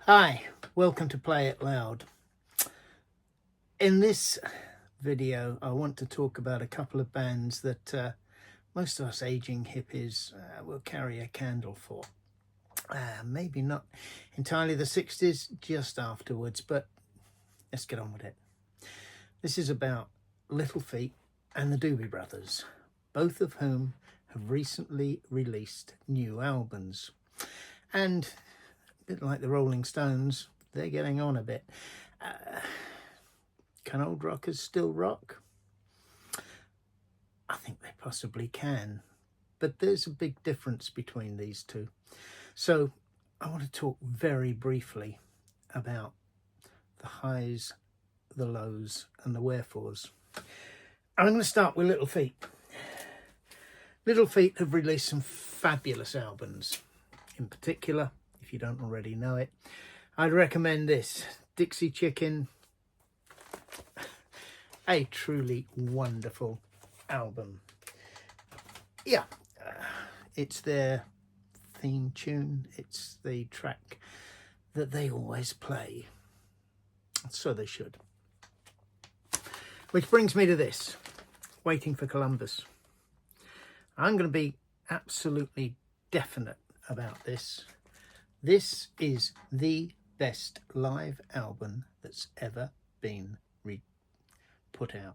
Hi, welcome to Play It Loud. In this video I want to talk about a couple of bands that most of us aging hippies will carry a candle for. Maybe not entirely the 60s, just afterwards, but let's get on with it. This is about Little Feat and the Doobie Brothers, both of whom have recently released new albums. And a bit like the Rolling Stones, they're getting on a bit. Can old rockers still rock? I think they possibly can, but there's a big difference between these two. So I want to talk very briefly about the highs, the lows and the wherefores. And I'm going to start with Little Feat. Little Feat have released some fabulous albums. In particular, if you don't already know it, I'd recommend this, Dixie Chicken. A truly wonderful album. Yeah, it's their theme tune. It's the track that they always play. So they should. Which brings me to this, Waiting for Columbus. I'm going to be absolutely definite about this. This is the best live album that's ever been put out.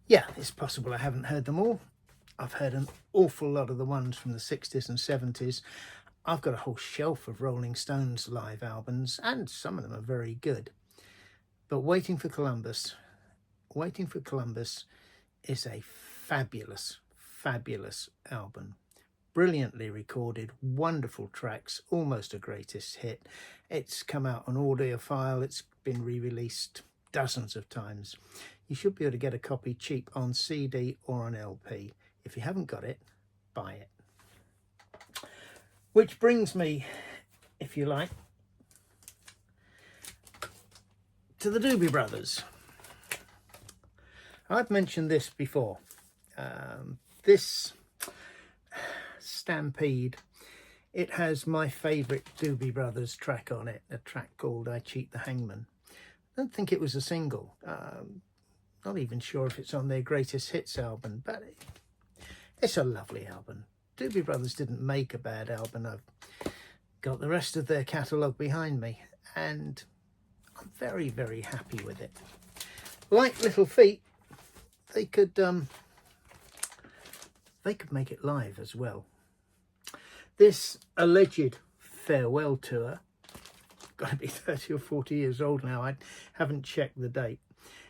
Yeah, it's possible I haven't heard them all. I've heard an awful lot of the ones from the 60s and 70s. I've got a whole shelf of Rolling Stones live albums, and some of them are very good. But Waiting for Columbus is a fabulous, fabulous album. Brilliantly recorded, wonderful tracks, almost a greatest hit. It's come out on audiophile, it's been re-released dozens of times. You should be able to get a copy cheap on CD or on LP. If you haven't got it, buy it. Which brings me, if you like, to the Doobie Brothers. I've mentioned this before. This Stampede, it has my favourite Doobie Brothers track on it, a track called I Cheat the Hangman. I don't think it was a single. Not even sure if it's on their greatest hits album, but it's a lovely album. Doobie Brothers didn't make a bad album. I've got the rest of their catalogue behind me, and I'm very, very happy with it. Like Little Feat, they could make it live as well. This alleged farewell tour, got to be 30 or 40 years old now. I haven't checked the date.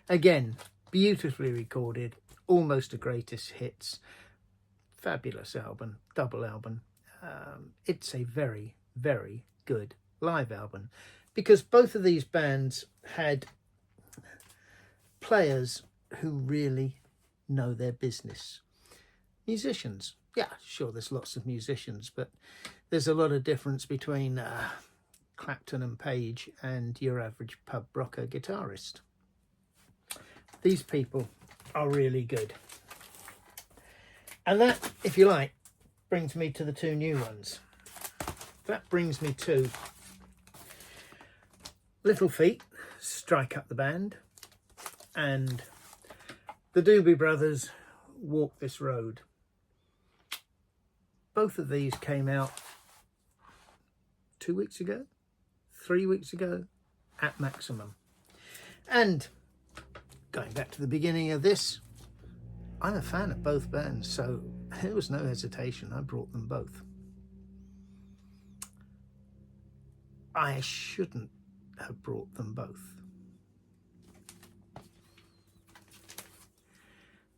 Again, beautifully recorded, almost a greatest hits. Fabulous album, double album. It's a very, very good live album, because both of these bands had players who really know their business. Musicians, yeah, sure, there's lots of musicians, but there's a lot of difference between Clapton and Page and your average pub rocker guitarist. These people are really good. And that, if you like, brings me to the two new ones. That brings me to Little Feat, Strike Up the Band, and the Doobie Brothers, Walk This Road. Both of these came out 2 weeks ago, 3 weeks ago at maximum. And going back to the beginning of this, I'm a fan of both bands, so there was no hesitation. I brought them both. I shouldn't have brought them both.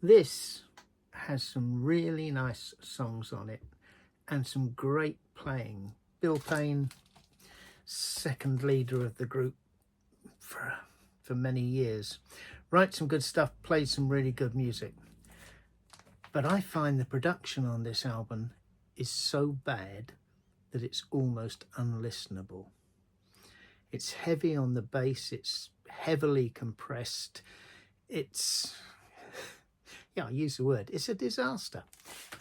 This has some really nice songs on it and some great playing. Bill Payne, second leader of the group for many years, writes some good stuff, plays some really good music. But I find the production on this album is so bad that it's almost unlistenable. It's heavy on the bass, it's heavily compressed, it's, yeah, I use the word, it's a disaster.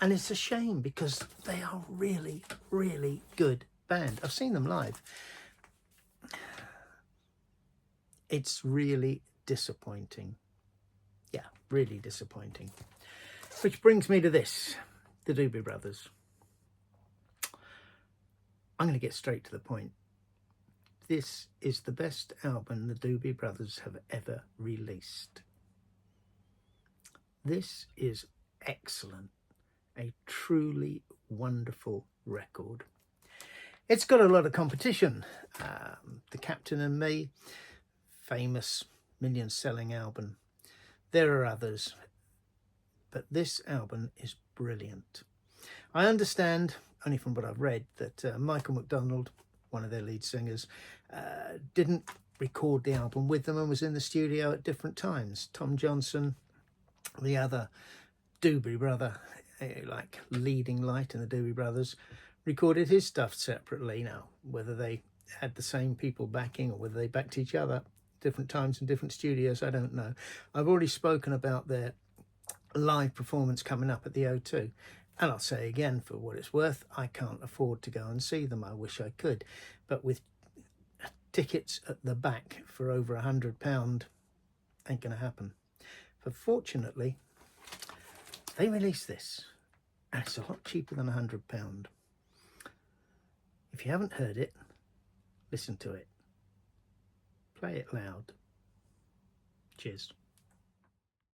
And it's a shame, because they are really, really good band. I've seen them live. It's really disappointing. Yeah, really disappointing. Which brings me to this, the Doobie Brothers. I'm going to get straight to the point. This is the best album the Doobie Brothers have ever released. This is excellent. A truly wonderful record. It's got a lot of competition. The Captain and Me, famous million-selling album. There are others, but this album is brilliant. I understand, only from what I've read, that Michael McDonald, one of their lead singers, didn't record the album with them and was in the studio at different times. Tom Johnson, the other Doobie brother, like leading light in the Doobie Brothers, recorded his stuff separately. Now, whether they had the same people backing or whether they backed each other different times in different studios, I don't know. I've already spoken about their live performance coming up at the O2, and I'll say again, for what it's worth, I can't afford to go and see them. I wish I could, but with tickets at the back for over £100 ain't gonna happen. But fortunately, they released this, and it's a lot cheaper than £100. If you haven't heard it, listen to it. Play it loud. Cheers.